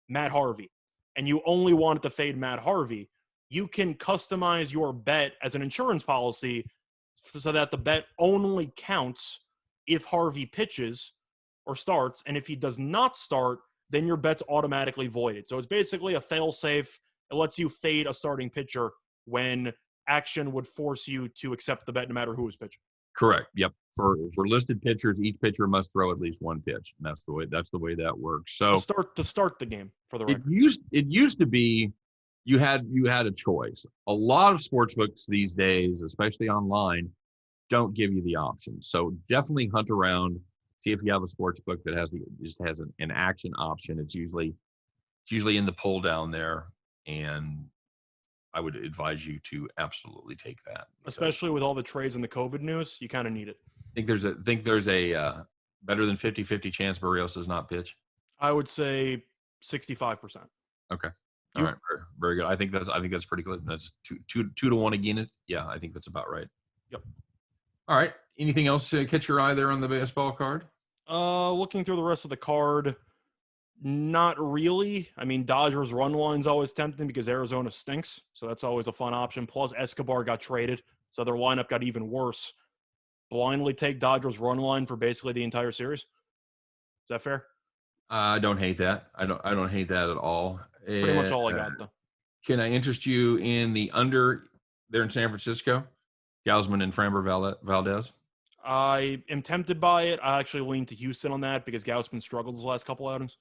Matt Harvey, and you only wanted to fade Matt Harvey, you can customize your bet as an insurance policy so that the bet only counts if Harvey pitches or starts, and if he does not start, then your bet's automatically voided. So it's basically a fail-safe. It lets you fade a starting pitcher when action would force you to accept the bet no matter who is pitching. Correct. Yep. For listed pitchers, each pitcher must throw at least one pitch. And that's the way that works. So to start the game, for the record. It used to be you had a choice. A lot of sports books these days, especially online, don't give you the option. So definitely hunt around, see if you have a sports book that has an action option. It's usually in the pull down there, and I would advise you to absolutely take that. Especially with all the trades and the COVID news, you kind of need it. Think there's a better than 50-50 chance Berrios does not pitch? I would say 65%. Okay. All right. Very, very good. I think that's pretty good. That's two to one again. Yeah, I think that's about right. Yep. All right. Anything else to catch your eye there on the baseball card? Looking through the rest of the card, not really. I mean, Dodgers run line's always tempting because Arizona stinks, so that's always a fun option. Plus, Escobar got traded, so their lineup got even worse. Blindly take Dodgers run line for basically the entire series. Is that fair? I don't hate that. I don't hate that at all. Pretty much all I got, though. Can I interest you in the under there in San Francisco? Gausman and Framber Valdez? I am tempted by it. I actually lean to Houston on that because Gausman struggled his last couple outings.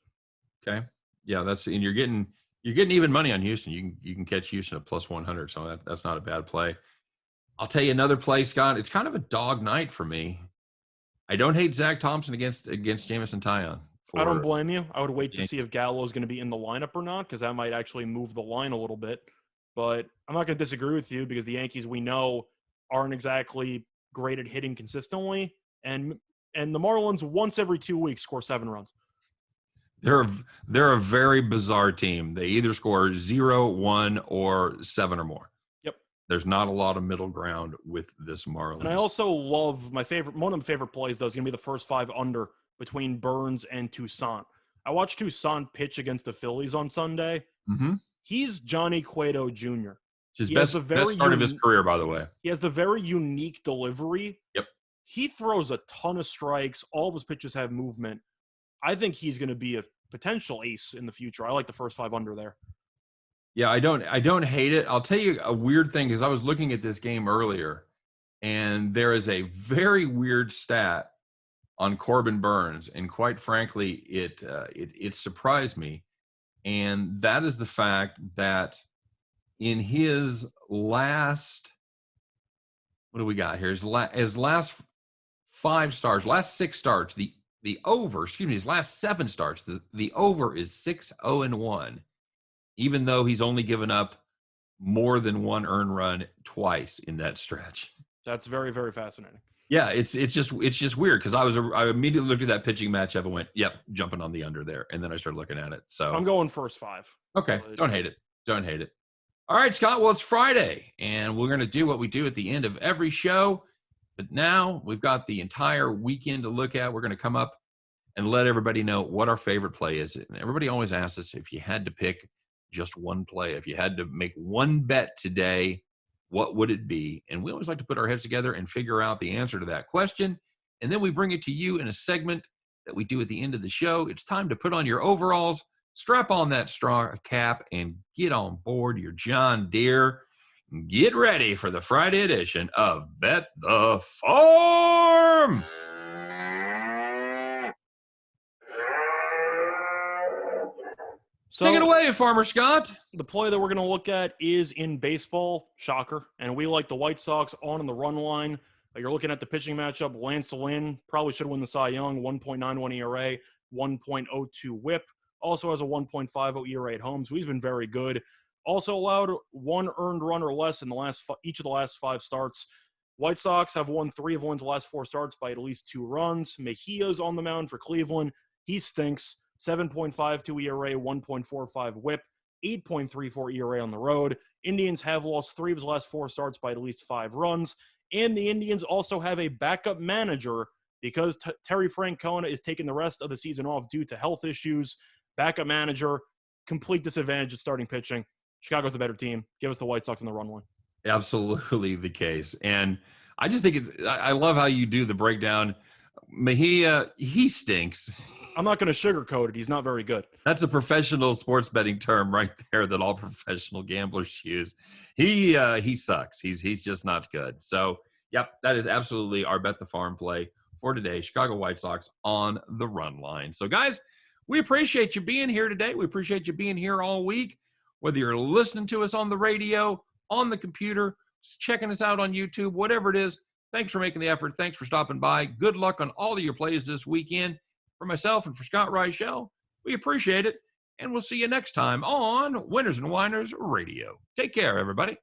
Okay. Yeah, and you're getting even money on Houston. You can catch Houston at plus 100, so that's not a bad play. I'll tell you another play, Scott. It's kind of a dog night for me. I don't hate Zach Thompson against Jamison Taillon. I don't blame you. I would wait to see if Gallo is going to be in the lineup or not because that might actually move the line a little bit. But I'm not going to disagree with you because the Yankees, we know, aren't exactly great at hitting consistently. And the Marlins, once every 2 weeks, score 7 runs. They're a very bizarre team. They either score 0, 1, or 7 or more. Yep. There's not a lot of middle ground with this Marlins. And I also love one of my favorite plays, though, is going to be the first 5 under between Burns and Toussaint. I watched Toussaint pitch against the Phillies on Sunday. Mm-hmm. He's Johnny Cueto Jr. It's his best start of his career, by the way. He has the very unique delivery. Yep. He throws a ton of strikes. All of his pitches have movement. I think he's going to be a potential ace in the future. I like the first 5 under there. Yeah, I don't hate it. I'll tell you a weird thing because I was looking at this game earlier, and there is a very weird stat on Corbin Burns, and quite frankly, it surprised me, and that is the fact that in his last, what do we got here? His last 5 starts, last 6 starts, the over, his last 7 starts, the over is 6-0-1, even though he's only given up more than 1 earned run twice in that stretch. That's very, very fascinating. Yeah, it's just weird because I immediately looked at that pitching matchup and went, yep, jumping on the under there, and then I started looking at it. So I'm going first 5. Okay, don't hate it. All right, Scott. Well, it's Friday, and we're going to do what we do at the end of every show. But now we've got the entire weekend to look at. We're going to come up and let everybody know what our favorite play is. And everybody always asks us if you had to pick just one play, if you had to make one bet today, what would it be? And we always like to put our heads together and figure out the answer to that question. And then we bring it to you in a segment that we do at the end of the show. It's time to put on your overalls, strap on that straw cap, and get on board your John Deere. Get ready for the Friday edition of Bet the Farm. Take it away, Farmer Scott. The play that we're going to look at is in baseball. Shocker. And we like the White Sox on the run line. You're looking at the pitching matchup. Lance Lynn probably should win the Cy Young. 1.91 ERA, 1.02 WHIP. Also has a 1.50 ERA at home, so he's been very good. Also allowed one earned run or less in each of the last 5 starts. White Sox have won 3 of the last 4 starts by at least 2 runs. Mejia's on the mound for Cleveland. He stinks. 7.52 ERA, 1.45 WHIP, 8.34 ERA on the road. Indians have lost 3 of his last 4 starts by at least 5 runs. And the Indians also have a backup manager because Terry Francona is taking the rest of the season off due to health issues. Backup manager, complete disadvantage at starting pitching. Chicago's the better team. Give us the White Sox on the run line. Absolutely the case. And I just think I love how you do the breakdown. Mejia, he stinks. I'm not going to sugarcoat it. He's not very good. That's a professional sports betting term right there that all professional gamblers use. He sucks. He's just not good. So, yep, that is absolutely our Bet the Farm play for today. Chicago White Sox on the run line. So, guys, we appreciate you being here today. We appreciate you being here all week, whether you're listening to us on the radio, on the computer, checking us out on YouTube, whatever it is. Thanks for making the effort. Thanks for stopping by. Good luck on all of your plays this weekend. For myself and for Scott Reichel, we appreciate it, and we'll see you next time on Winners and Winers Radio. Take care, everybody.